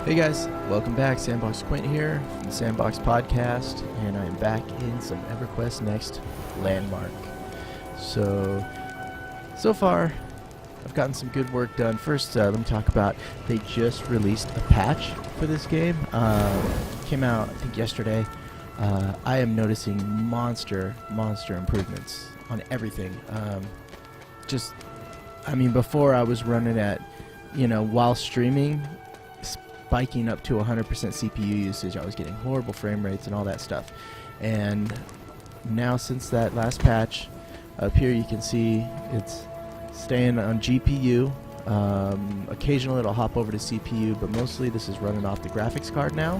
Hey guys, welcome back. Sandbox Quint here from the Sandbox Podcast, and I am back in some Everquest Next Landmark. So far, I've gotten some good work done. First, let me talk about, they just released a patch for this game. Came out, I think, yesterday. I am noticing monster improvements on everything. Before I was running at, while streaming, spiking up to 100% CPU usage. I was getting horrible frame rates and all that stuff. And now, since that last patch, up here you can see it's staying on GPU. Occasionally it'll hop over to CPU, but mostly this is running off the graphics card now.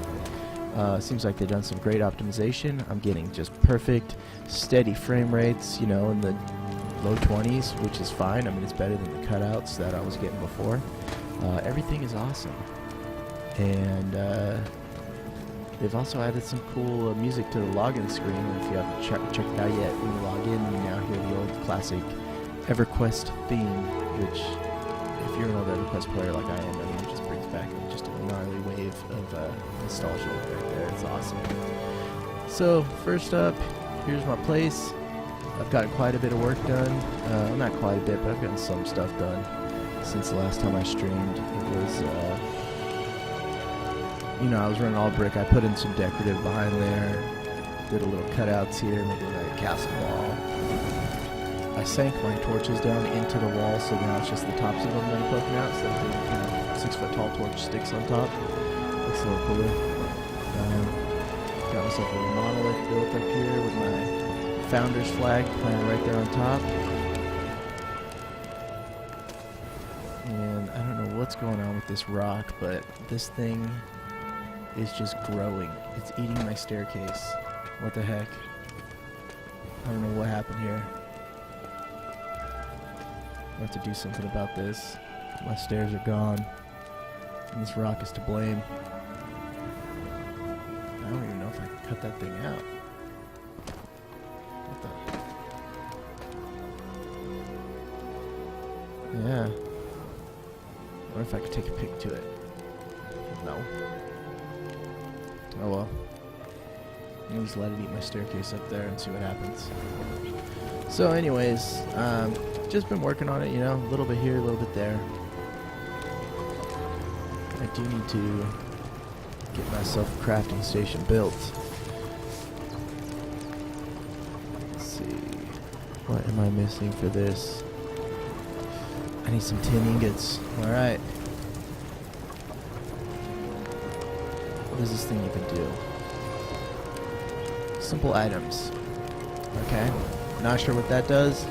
Seems like they've done some great optimization. I'm getting just perfect, steady frame rates, in the low 20s, which is fine. I mean, it's better than the cutouts that I was getting before. Everything is awesome. And they've also added some cool music to the login screen. If you haven't checked it out yet, when you log in, you now hear the old classic Everquest theme, which, if you're an old Everquest player like I am, it just brings back just a gnarly wave of nostalgia right there. It's awesome. So, first up, here's my place. I've gotten quite a bit of work done. Not quite a bit, but I've gotten some stuff done since the last time I streamed. It was, I was running all brick. I put in some decorative behind there, did a little cutouts here, maybe like a castle wall. I sank my torches down into the wall, so now it's just the tops of them that are poking out, so that the 6-foot tall torch sticks on top. Looks a little cooler. Got myself a little monolith built up here with my founder's flag planted right there on top. And I don't know what's going on with this rock, but this thing is just growing. It's eating my staircase. What the heck? I don't know what happened here. I have to do something about this. My stairs are gone, and this rock is to blame. I don't even know if I can cut that thing out. What the? Yeah. I wonder if I could take a pick to it. No. Oh well. I'll just let it eat my staircase up there and see what happens. So anyways, just been working on it, a little bit here, a little bit there. I do need to get myself a crafting station built. Let's see. What am I missing for this? I need some tin ingots. Alright. What is this thing even do? Simple items. Okay. Not sure what that does,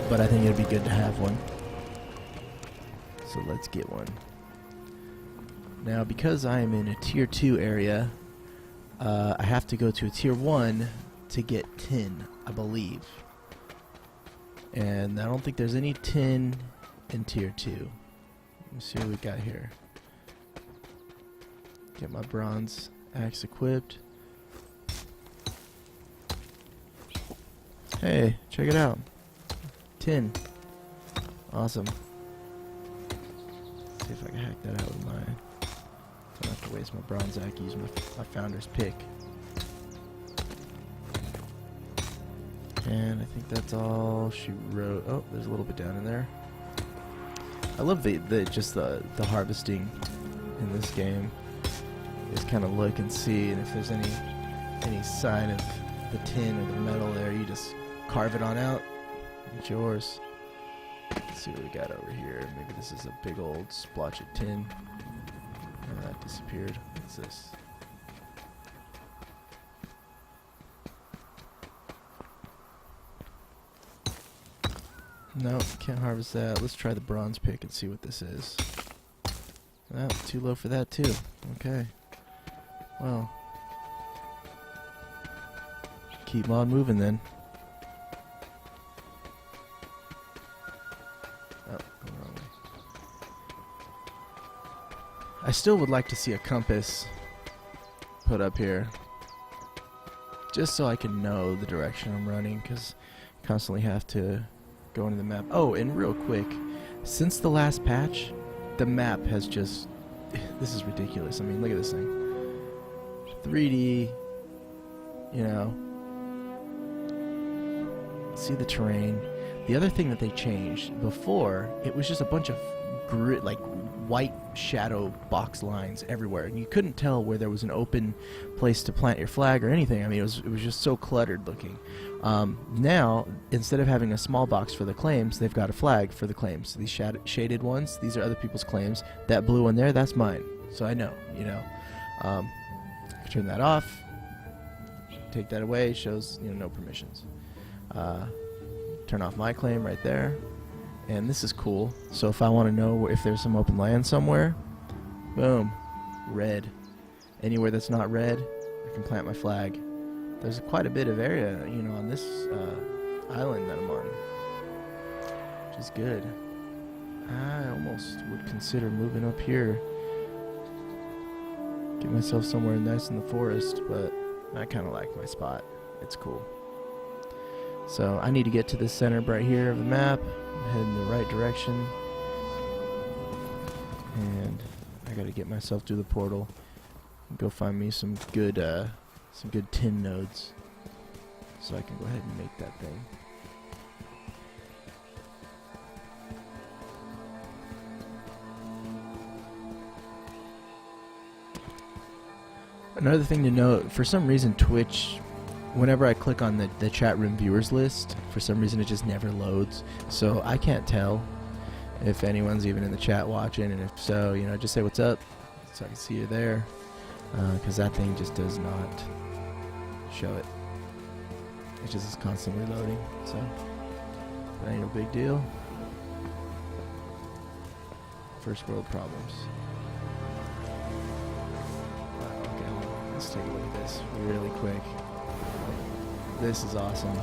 but I think it'd be good to have one. So let's get one. Now, because I am in a tier 2 area, I have to go to a tier 1 to get tin, I believe. And I don't think there's any tin in tier 2. Let's see what we got here. Get my bronze axe equipped. Hey, check it out. Tin. Awesome. Let's see if I can hack that out with mine. Don't have to waste my bronze axe, use my founder's pick. And I think that's all she wrote. Oh, there's a little bit down in there. I love the harvesting in this game. Just kind of look and see, and if there's any sign of the tin or the metal there, you just carve it on out. It's yours. Let's see what we got over here. Maybe this is a big old splotch of tin. Oh, that disappeared. What's this? No, can't harvest that. Let's try the bronze pick and see what this is. Oh, too low for that too. Okay. Well, keep on moving then. Oh, going wrong way. I still would like to see a compass put up here, just so I can know the direction I'm running, because I constantly have to go into the map. Oh, and real quick, since the last patch, the map has just this is ridiculous. I mean, look at this thing. 3D, you know. See the terrain. The other thing that they changed, before, it was just a bunch of like white shadow box lines everywhere, and you couldn't tell where there was an open place to plant your flag or anything. I mean, it was just so cluttered looking. Now, instead of having a small box for the claims, they've got a flag for the claims. These shaded ones, these are other people's claims. That blue one there, that's mine. So I know, you know. Turn that off. Take that away. Shows, you know, no permissions. Turn off my claim right there. And this is cool. So if I want to know if there's some open land somewhere, boom, red. Anywhere that's not red, I can plant my flag. There's quite a bit of area, you know, on this island that I'm on, which is good. I almost would consider moving up here, get myself somewhere nice in the forest, but I kind of like my spot. It's cool. So I need to get to the center right here of the map. I'm heading in the right direction, and I got to get myself through the portal and go find me some good tin nodes, so I can go ahead and make that thing. Another thing to note, for some reason Twitch, whenever I click on the chat room viewers list, for some reason it just never loads. So I can't tell if anyone's even in the chat watching, and if so, you know, just say what's up so I can see you there, because that thing just does not show it. It just is constantly loading, so that ain't a big deal. First world problems. Okay, hold on. Let's take a look at this really quick. This is awesome.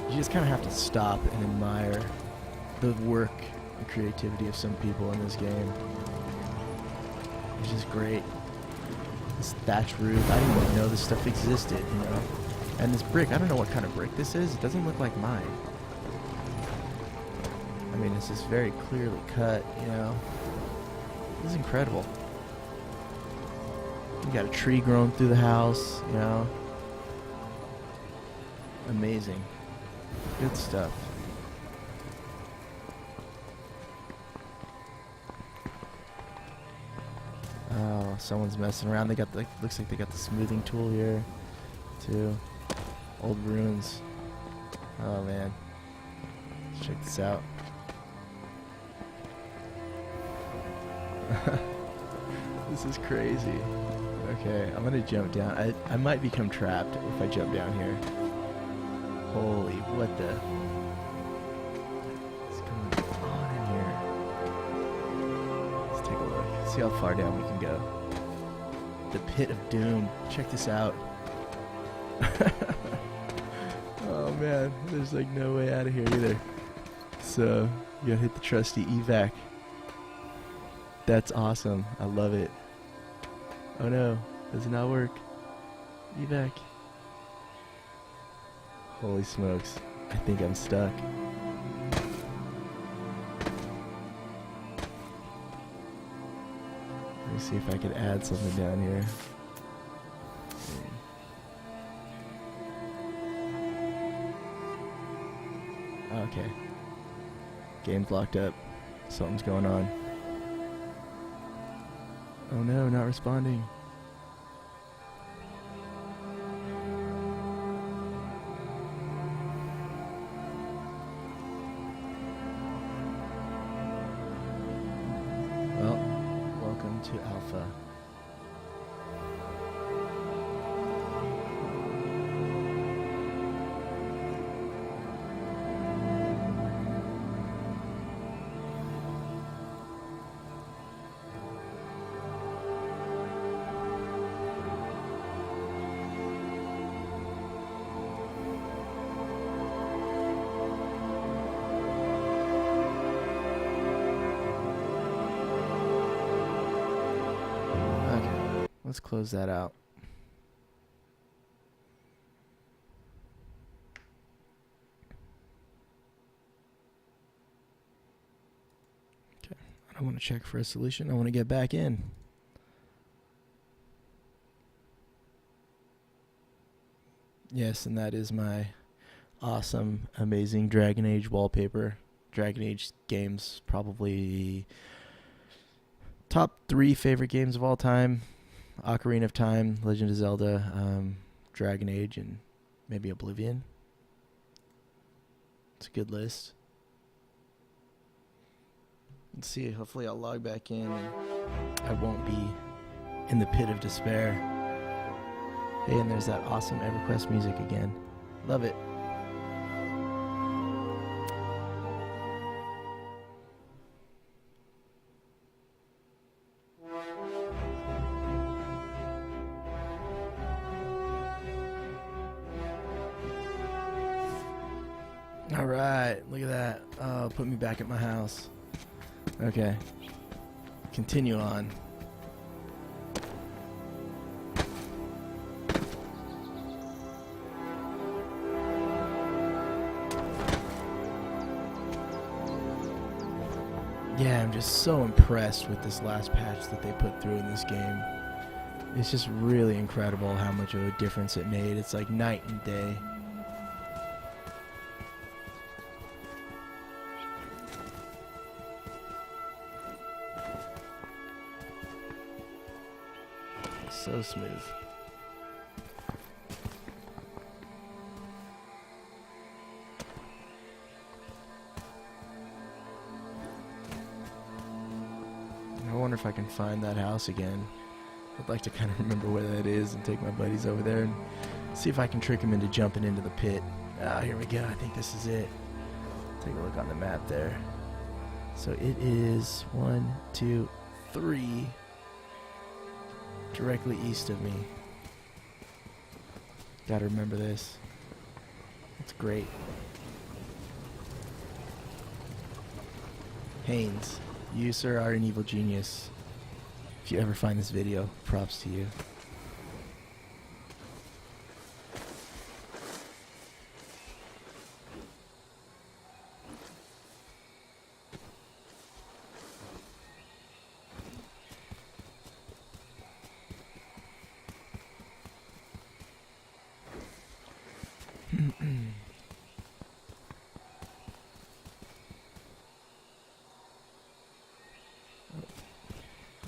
You just kind of have to stop and admire the work and creativity of some people in this game. It's just great. This thatch roof, I didn't even know this stuff existed, you know. And this brick, I don't know what kind of brick this is. It doesn't look like mine. I mean, it's just very clearly cut, you know. This is incredible. You got a tree growing through the house, you know. Amazing. Good stuff. Oh, someone's messing around. They got the, looks like they got the smoothing tool here, too. Old ruins. Oh man. Let's check this out. This is crazy. Okay, I'm gonna jump down. I might become trapped if I jump down here. Holy, what the? What's going on in here? Let's take a look. See how far down we can go. The pit of doom. Check this out. Oh man, there's like no way out of here either. So, you gotta hit the trusty evac. That's awesome. I love it. Oh no, does it not work? Evac. Holy smokes. I think I'm stuck. Let me see if I could add something down here. Okay. Game's locked up. Something's going on. Oh no, not responding. Well, welcome to Alpha. Let's close that out. I want to check for a solution. I want to get back in. Yes, and that is my awesome, amazing Dragon Age wallpaper. Dragon Age games, probably top 3 favorite games of all time. Ocarina of Time, Legend of Zelda, Dragon Age, and maybe Oblivion. It's a good list. Let's see, hopefully I'll log back in and I won't be in the pit of despair. Hey, and there's that awesome Everquest music again. Love it. Alright, look at that. Oh, put me back at my house. Okay. Continue on. Yeah, I'm just so impressed with this last patch that they put through in this game. It's just really incredible how much of a difference it made. It's like night and day. So smooth. I wonder if I can find that house again. I'd like to kind of remember where that is and take my buddies over there and see if I can trick them into jumping into the pit. Ah, here we go. I think this is it. Take a look on the map there. So it is 1, 2, 3. Directly east of me. Gotta remember this. It's great. Haynes, you, sir, are an evil genius. If you ever find this video, props to you.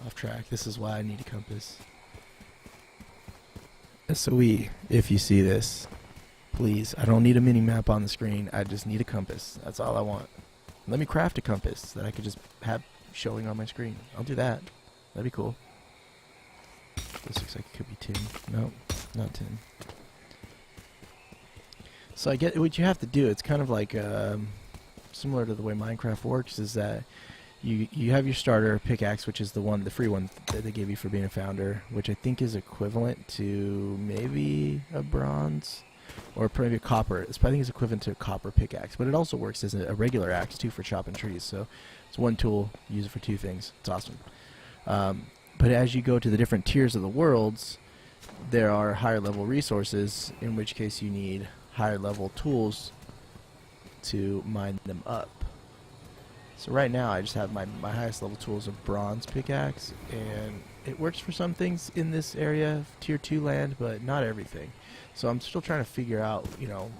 Off track. This is why I need a compass. SOE, if you see this, please, I don't need a mini map on the screen. I just need a compass. That's all I want. Let me craft a compass that I could just have showing on my screen. I'll do that. That'd be cool. This looks like it could be tin. Nope, not tin. So I get what you have to do. It's kind of like similar to the way Minecraft works, is that you have your starter pickaxe, which is the free one that they gave you for being a founder, which I think is equivalent to maybe a bronze or maybe a copper. I think it's equivalent to a copper pickaxe, but it also works as a regular axe too for chopping trees. So it's one tool, use it for 2 things. It's awesome. But as you go to the different tiers of the worlds, there are higher level resources, in which case you need higher level tools to mine them up. So right now I just have my highest level tool is a bronze pickaxe, and it works for some things in this area of tier 2 land, but not everything. So I'm still trying to figure out,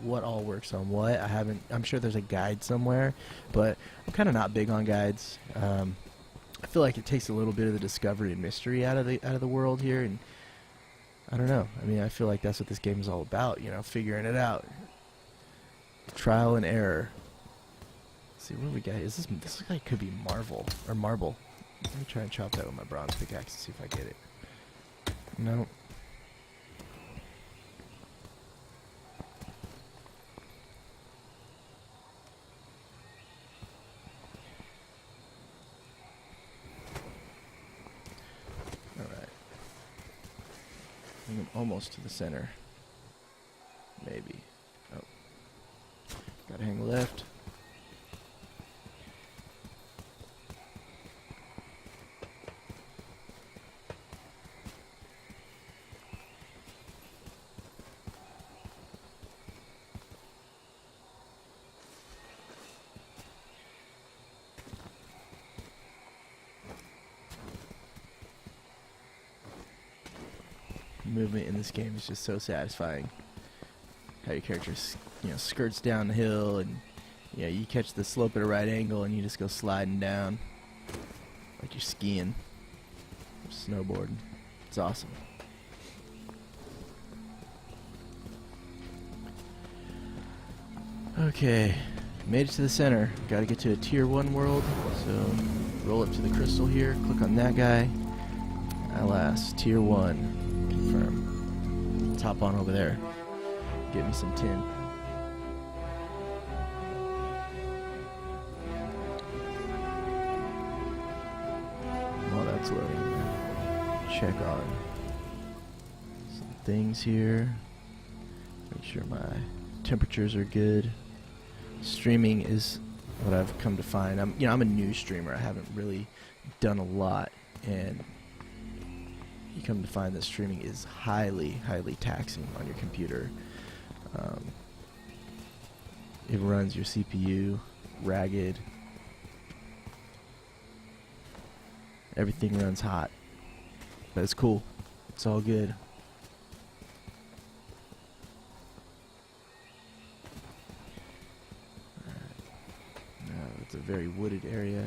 what all works on what. I'm sure there's a guide somewhere, but I'm kind of not big on guides. I feel like it takes a little bit of the discovery and mystery out of the world here, and I don't know. I mean, I feel like that's what this game is all about, figuring it out. Trial and error. Let's see, what do we got? This looks like it could be marble. Let me try and chop that with my bronze pickaxe and see if I get it. No. Alright. I'm almost to the center. Maybe. Oh. Gotta hang left. movement in this game is just so satisfying. How your character, skirts down the hill, and you catch the slope at a right angle, and you just go sliding down like you're skiing or snowboarding. It's awesome. Okay, made it to the center. Got to get to a tier 1 world, so roll up to the crystal here, click on that guy. Alas, tier 1, confirm. Let's hop on over there. Get me some tin. While that's loading, check on some things here. Make sure my temperatures are good. Streaming is what I've come to find. I'm a new streamer. I haven't really done a lot, and you come to find that streaming is highly, highly taxing on your computer. It runs your CPU ragged. Everything runs hot, but it's cool. It's all good. It's a very wooded area.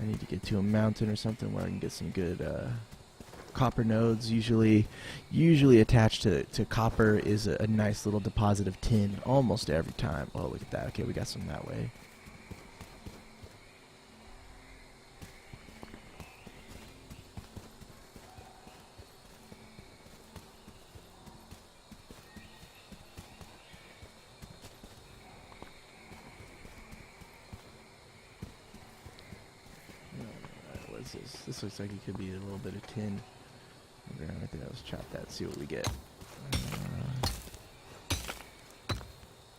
I need to get to a mountain or something where I can get some good copper nodes. Usually attached to copper is a nice little deposit of tin almost every time. Oh, look at that. Okay, we got some that way. What is this? This looks like it could be a little bit of tin. I think let's chop that, see what we get.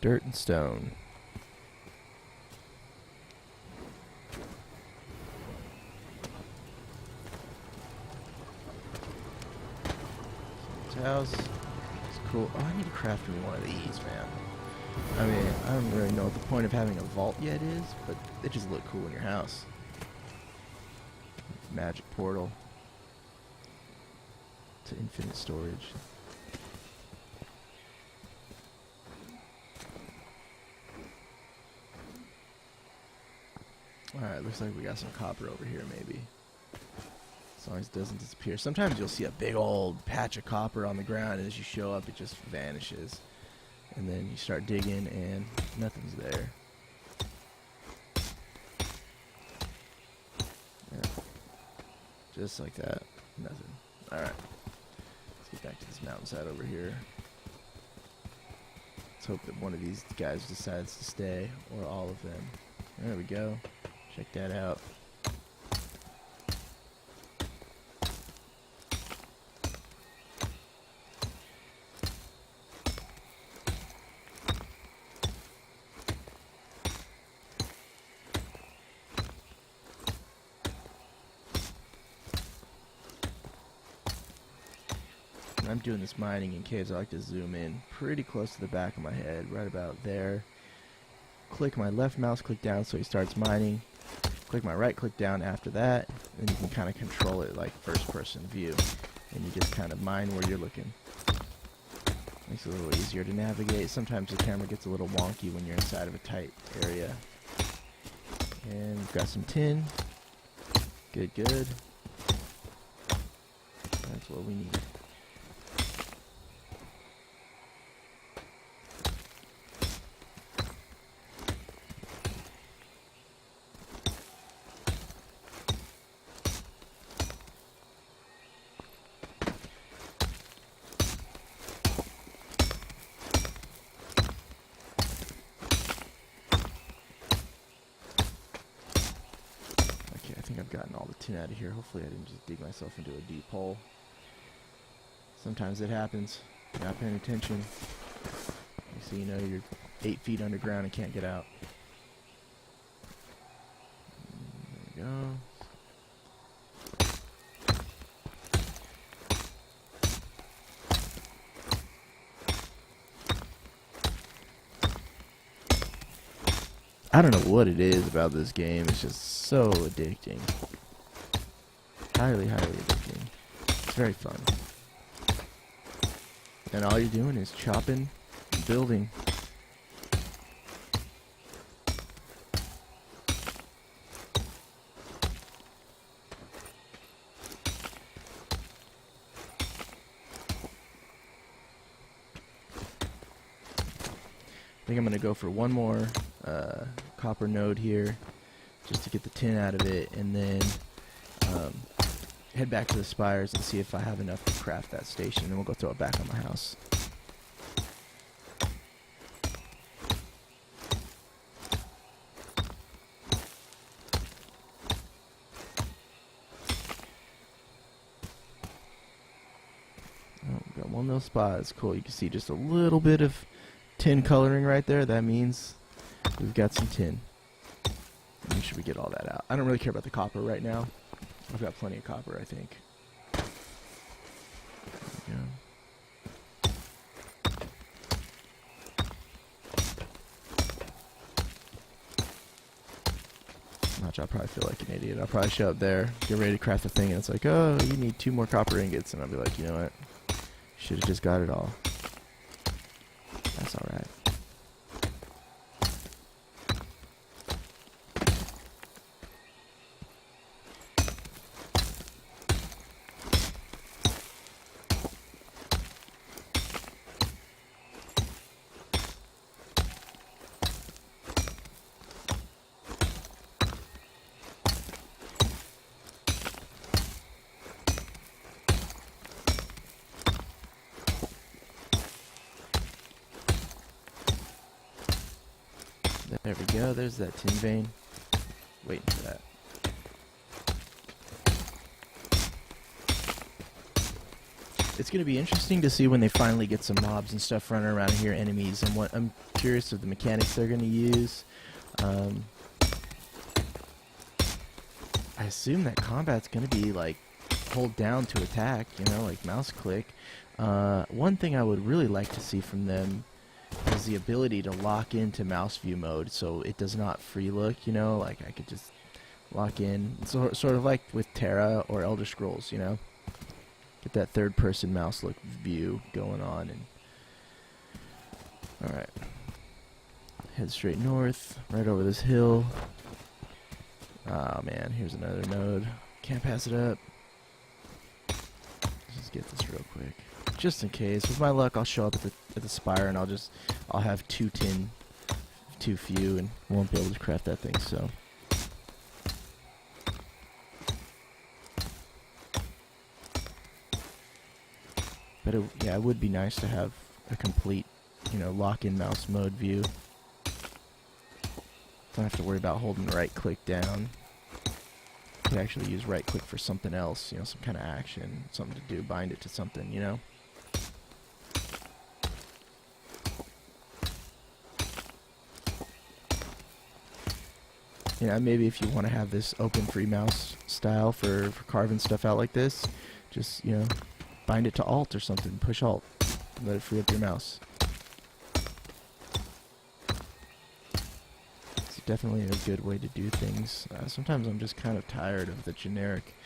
Dirt and stone. House. It's cool. Oh, I need to craft me one of these, man. I mean, I don't really know what the point of having a vault yet is, but they just look cool in your house. Magic portal to infinite storage. Alright, looks like we got some copper over here, maybe. As long as it doesn't disappear. Sometimes you'll see a big old patch of copper on the ground, and as you show up, it just vanishes. And then you start digging, and nothing's there. Yeah. Just like that. Nothing. Alright. Let's get back to this mountainside over here. Let's hope that one of these guys decides to stay, or all of them. There we go. Check that out. When I'm doing this mining in caves, I like to zoom in pretty close to the back of my head, right about there. Click my left mouse click down so he starts mining. Click my right click down after that, and you can kind of control it like first person view, and you just kind of mine where you're looking. Makes it a little easier to navigate. Sometimes the camera gets a little wonky when you're inside of a tight area. And we've got some tin. Good, good. That's what we need. I've gotten all the tin out of here. Hopefully I didn't just dig myself into a deep hole. Sometimes it happens. You're not paying attention. So you know you're 8 feet underground and can't get out. There we go. I don't know what it is about this game. It's just so addicting. Highly, highly addicting. It's very fun. And all you're doing is chopping, building. I think I'm going to go for one more copper node here just to get the tin out of it, and then head back to the spires and see if I have enough to craft that station, and we'll go throw it back on my house. Oh, got one of those spots. Cool. You can see just a little bit of tin coloring right there. That means we've got some tin. Make sure we get all that out. I don't really care about the copper right now. I've got plenty of copper, I think. There we go. Watch, I'll probably feel like an idiot. I'll probably show up there, get ready to craft the thing, and it's like, oh, you need 2 more copper ingots. And I'll be like, you know what? Should have just got it all. That's alright. There we go, there's that tin vein. Waiting for that. It's going to be interesting to see when they finally get some mobs and stuff running around here, enemies, and what I'm curious of the mechanics they're going to use. I assume that combat's going to be like hold down to attack, you know, like mouse click. One thing I would really like to see from them is the ability to lock into mouse view mode, so it does not free look, you know, like I could just lock in, sort of like with Terra or Elder Scrolls, you know, get that third person mouse look view going on. And alright, head straight north, right over this hill. Oh man, here's another node, can't pass it up. Let's just get this real quick. Just in case. With my luck, I'll show up at the spire, and I'll have 2 tin, too few, and won't be able to craft that thing. So, but yeah, it would be nice to have a complete, you know, lock-in mouse mode view. Don't have to worry about holding right click down. You could actually use right click for something else, you know, some kind of action, something to do, bind it to something, you know. Yeah, maybe if you want to have this open free mouse style for carving stuff out like this, just, you know, bind it to Alt or something, push Alt, and let it free up your mouse. It's definitely a good way to do things. Sometimes I'm just kind of tired of the generic,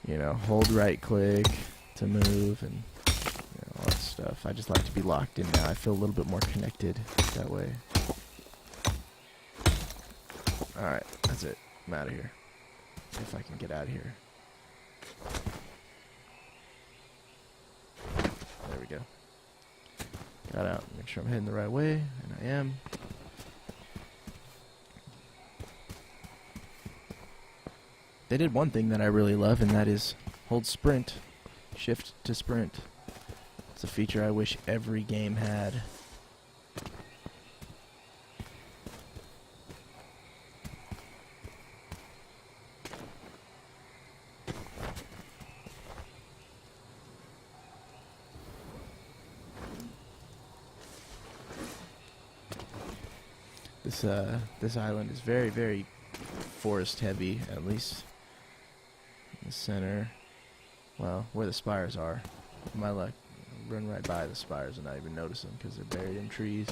you know, hold right click to move and, you know, all that stuff. I just like to be locked in now. I feel a little bit more connected that way. Alright, that's it. I'm out of here. If I can get out of here. There we go. Got out. Make sure I'm heading the right way, and I am. They did one thing that I really love, and that is hold sprint. Shift to sprint. It's a feature I wish every game had. This island is very, very forest heavy, at least in the center. Well, where the spires are. With my luck, run right by the spires and not even notice them because they're buried in trees.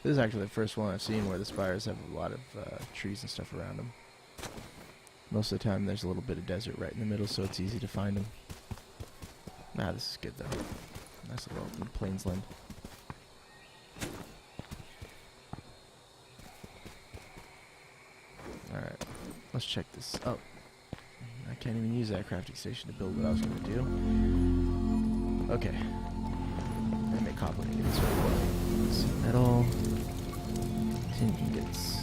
This is actually the first one I've seen where the spires have a lot of trees and stuff around them. Most of the time there's a little bit of desert right in the middle, so it's easy to find them. Nah, this is good though. Nice little open plainsland. Alright, let's check this. Oh, I can't even use that crafting station to build what I was going to do. Okay. I'm going to make copper ingots. Some metal. Tin ingots.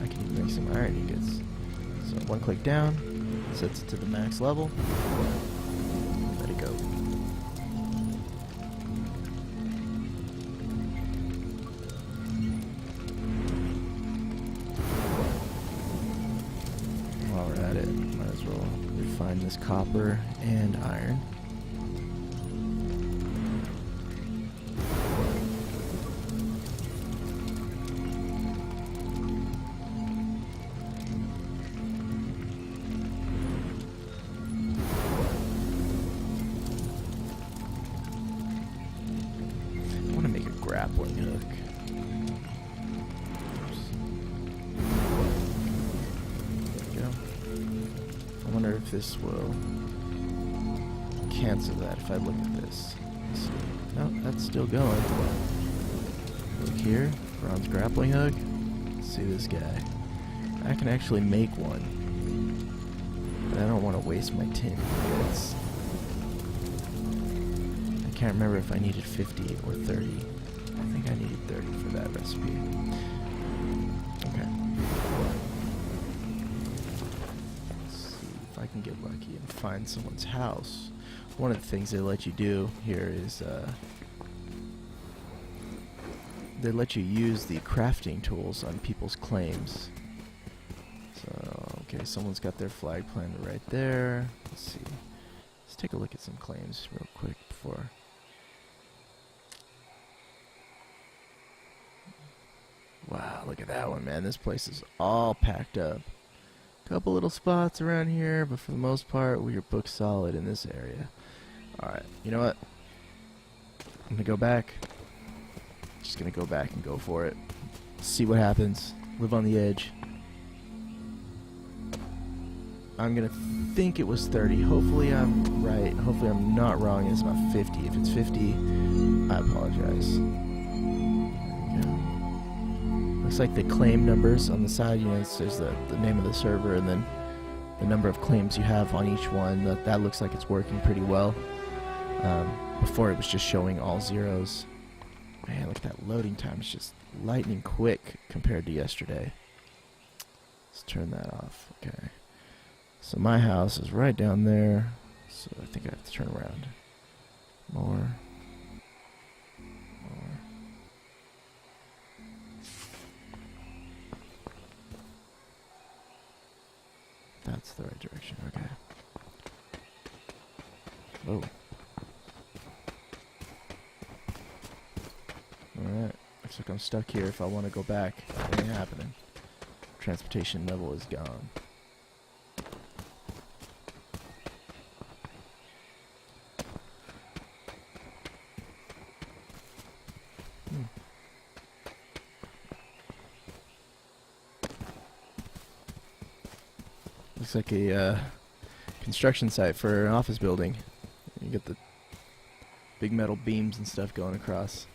I can even make some iron ingots. So one click down, sets it to the max level. Let it go. While we're at it, might as well refine this copper and iron. Grappling hook. There we go. I wonder if this will cancel that if I look at this. Let's see. No, that's still going. Look here, bronze grappling hook. Let's see this guy. I can actually make one. But I don't want to waste my tin. I can't remember if I needed 50 or 30. I think I needed 30 for that recipe. Okay. Let's see if I can get lucky and find someone's house. One of the things they let you do here is they let you use the crafting tools on people's claims. So, okay, someone's got their flag planted right there. Let's see. Let's take a look at some claims real quick before. Wow, look at that one, man. This place is all packed up. Couple little spots around here, but for the most part, we are booked solid in this area. Alright, you know what? I'm gonna go back. Just gonna go back and go for it. See what happens. Live on the edge. I'm gonna think it was 30. Hopefully I'm right. Hopefully I'm not wrong. It's about 50. If it's 50, I apologize. Looks like the claim numbers on the side, you know, there's the name of the server and then the number of claims you have on each one. That looks like it's working pretty well. Before it was just showing all zeros. Man, look at that loading time. It's just lightning quick compared to yesterday. Let's turn that off. Okay. So my house is right down there. So I think I have to turn around. More. That's the right direction, okay. Oh. Alright, looks like I'm stuck here. If I want to go back, it ain't happening. Transportation level is gone. Looks like a construction site for an office building. You get the big metal beams and stuff going across.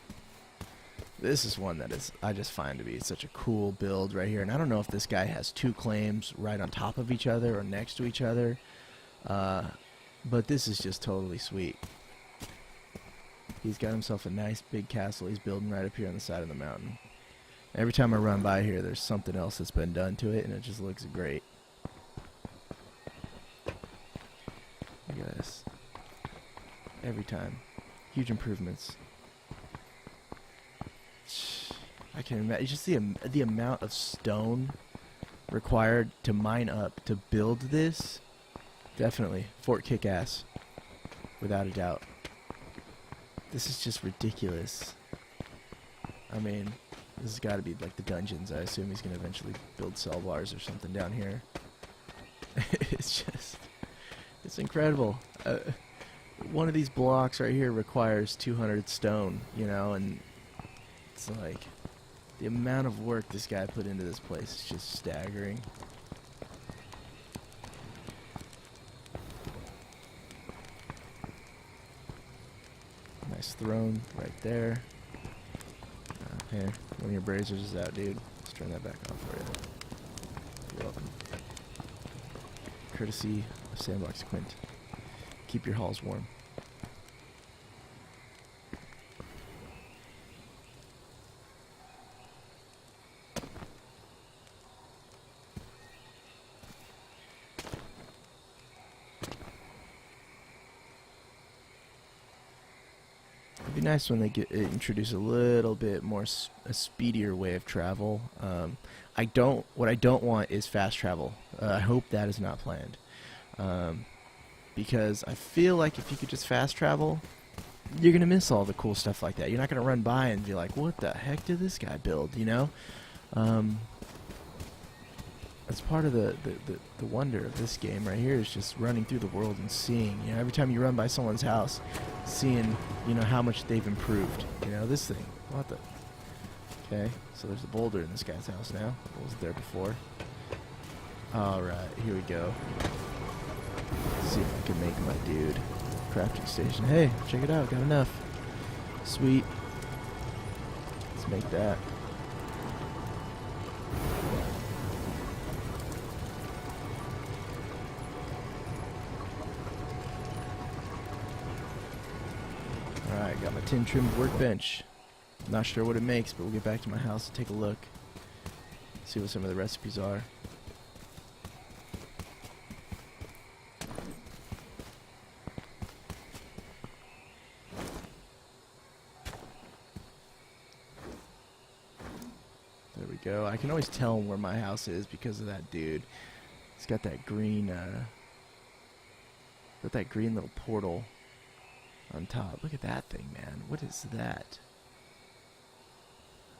This is one that is I just find to be such a cool build right here. And I don't know if this guy has two claims right on top of each other or next to each other. But this is just totally sweet. He's got himself a nice big castle he's building right up here on the side of the mountain. Every time I run by here, there's something else that's been done to it, and it just looks great. Look at this. Every time. Huge improvements. I can imagine. Just the amount of stone required to mine up to build this. Definitely. Fort Kick-Ass. Without a doubt. This is just ridiculous. I mean, this has got to be like the dungeons. I assume he's going to eventually build cell bars or something down here. It's just... It's incredible. One of these blocks right here requires 200 stone, you know, and it's like the amount of work this guy put into this place is just staggering. throne right there. Here, one of your brazers is out, dude. Let's turn that back on for you. You're welcome. Courtesy of Sandbox Quint. Keep your halls warm. It'd be nice when they introduce a little bit more a speedier way of travel. What I don't want is fast travel. I hope that is not planned, because I feel like if you could just fast travel, you're gonna miss all the cool stuff like that. You're not gonna run by and be like, "What the heck did this guy build?" You know. That's part of the wonder of this game right here, is just running through the world and seeing, you know, every time you run by someone's house, seeing, you know, how much they've improved. You know, this thing, what the, okay, so there's a boulder in this guy's house now. It wasn't there before. Alright, here we go. Let's see if I can make my dude crafting station. Hey, check it out, got enough. Sweet. Let's make that. Alright, got my tin trimmed workbench. Not sure what it makes, but we'll get back to my house and take a look. See what some of the recipes are. There we go. I can always tell where my house is because of that dude. It's got that green, little portal on top. Look at that thing, man. What is that?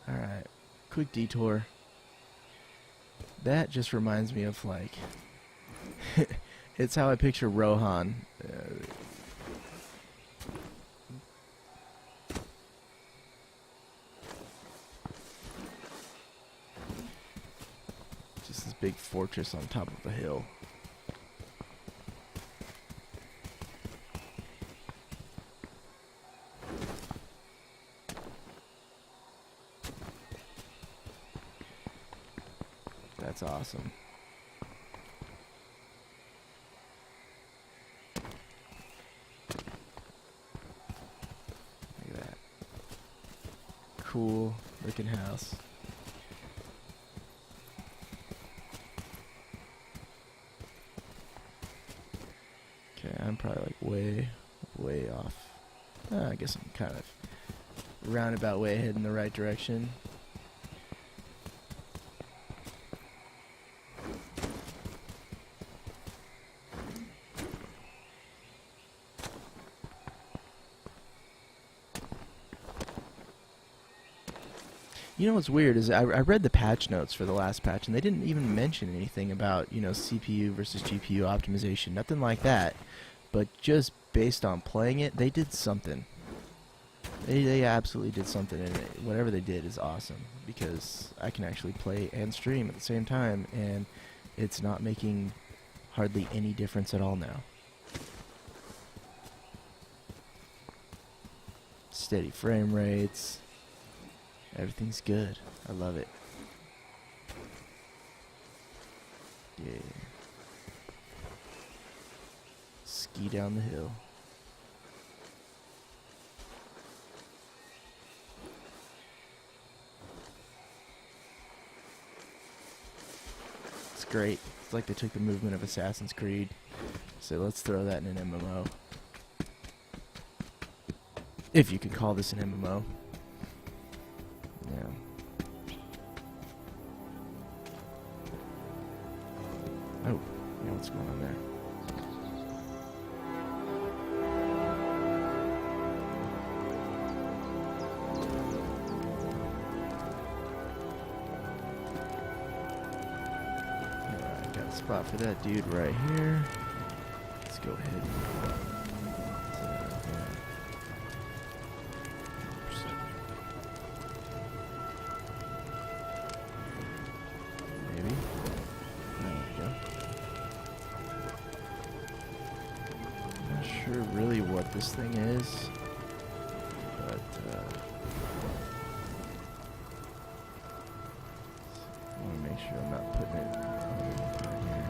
Alright. Quick detour. That just reminds me of, like... it's how I picture Rohan. Just this big fortress on top of a hill. That's awesome. Look at that. Cool looking house. Okay, I'm probably like way off. I guess I'm kind of roundabout way heading the right direction. You know what's weird is I read the patch notes for the last patch, and they didn't even mention anything about, you know, CPU versus GPU optimization, nothing like that. But just based on playing it, they did something. They absolutely did something, and whatever they did is awesome, because I can actually play and stream at the same time, and it's not making hardly any difference at all now. Steady frame rates. Everything's good. I love it. Yeah. Ski down the hill. It's great. It's like they took the movement of Assassin's Creed. So let's throw that in an MMO. If you could call this an MMO. Yeah. Oh, yeah, what's going on there? Alright, got a spot for that dude right here. Let's go ahead and really what this thing is. I want to make sure I'm not putting it on here.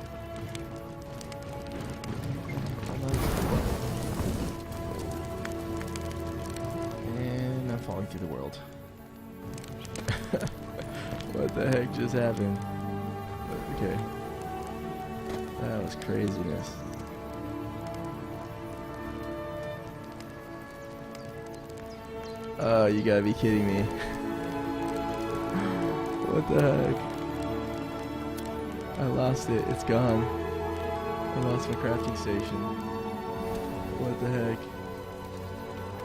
And I'm falling through the world. What the heck just happened? Okay. That was craziness. Oh, you gotta be kidding me. What the heck? I lost it. It's gone. I lost my crafting station. What the heck?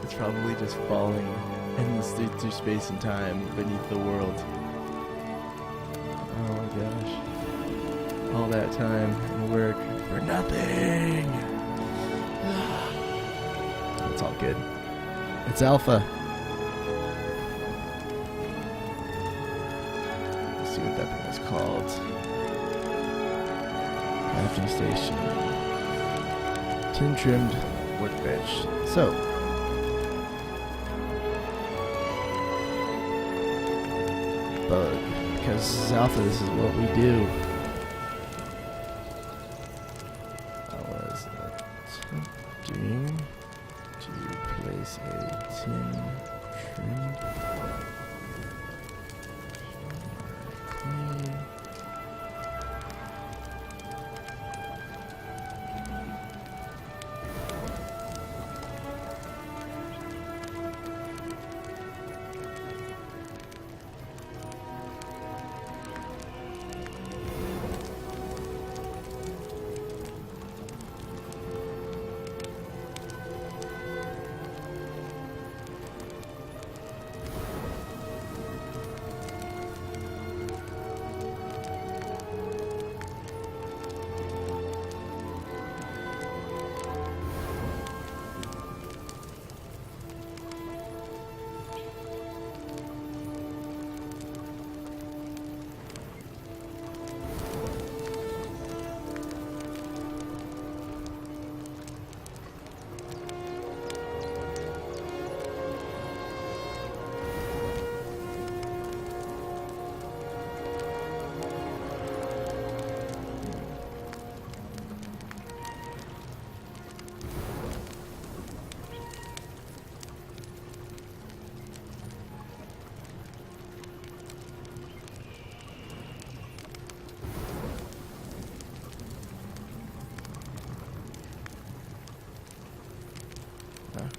It's probably just falling endlessly through space and time beneath the world. Oh my gosh. All that time and work for nothing. It's all good. It's alpha. Let's see what that thing was called. Crafting station. Tin trimmed workbench. So, bug. Because this is alpha, this is what we do. I was attempting to place a tin trimmed clean.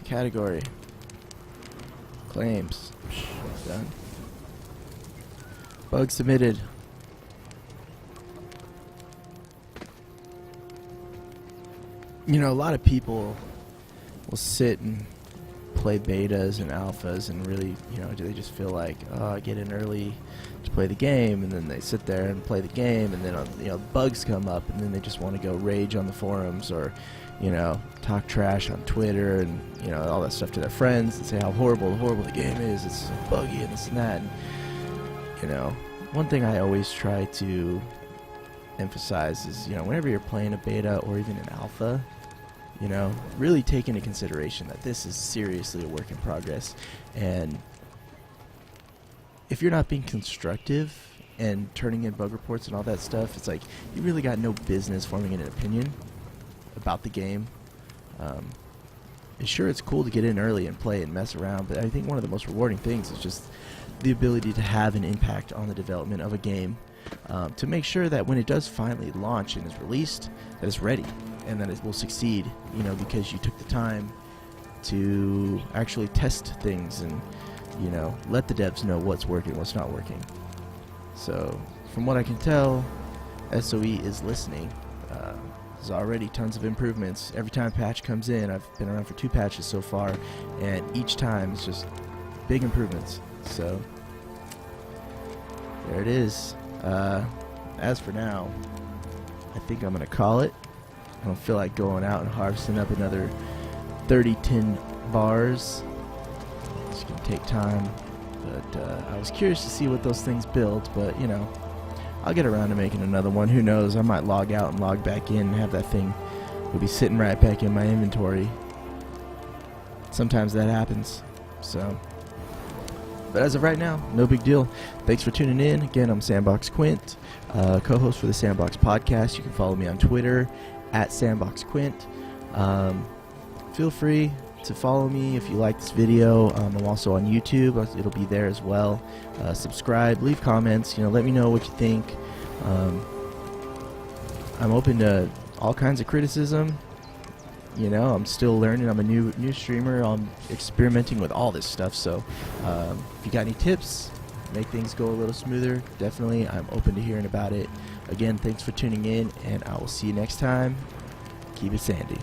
Category. Claims. Done. Bug submitted. You know, a lot of people will sit and play betas and alphas and really, you know, they just feel like, oh, I get in early to play the game, and then they sit there and play the game, and then, you know, bugs come up, and then they just want to go rage on the forums or, you know, talk trash on Twitter and, you know, all that stuff to their friends and say how horrible the game is, it's so buggy and this and that. And, you know, one thing I always try to emphasize is, you know, whenever you're playing a beta or even an alpha, you know, really take into consideration that this is seriously a work in progress. And if you're not being constructive and turning in bug reports and all that stuff, it's like you really got no business forming an opinion about the game. Sure, it's cool to get in early and play and mess around, but I think one of the most rewarding things is just the ability to have an impact on the development of a game, to make sure that when it does finally launch and is released, that it's ready and that it will succeed, you know, because you took the time to actually test things and, you know, let the devs know what's working, what's not working. So, from what I can tell, SOE is listening. There's already tons of improvements. Every time a patch comes in, I've been around for 2 patches so far, and each time it's just big improvements. So, there it is. As for now, I think I'm going to call it. I don't feel like going out and harvesting up another 30 tin bars. It's going to take time. But I was curious to see what those things build, but, you know, I'll get around to making another one. Who knows? I might log out and log back in and have that thing will be sitting right back in my inventory. Sometimes that happens. So, But as of right now, no big deal. Thanks for tuning in. Again, I'm Sandbox Quint, co-host for the Sandbox Podcast. You can follow me on Twitter at SandboxQuint. Feel free to follow me if you like this video. I'm also on YouTube. It'll be there as well. Subscribe, leave comments. Let me know what you think. I'm open to all kinds of criticism. I'm still learning. I'm a new streamer. I'm experimenting with all this stuff. So if you got any tips, make things go a little smoother, definitely, I'm open to hearing about it. Again, thanks for tuning in, and I will see you next time. Keep it sandy.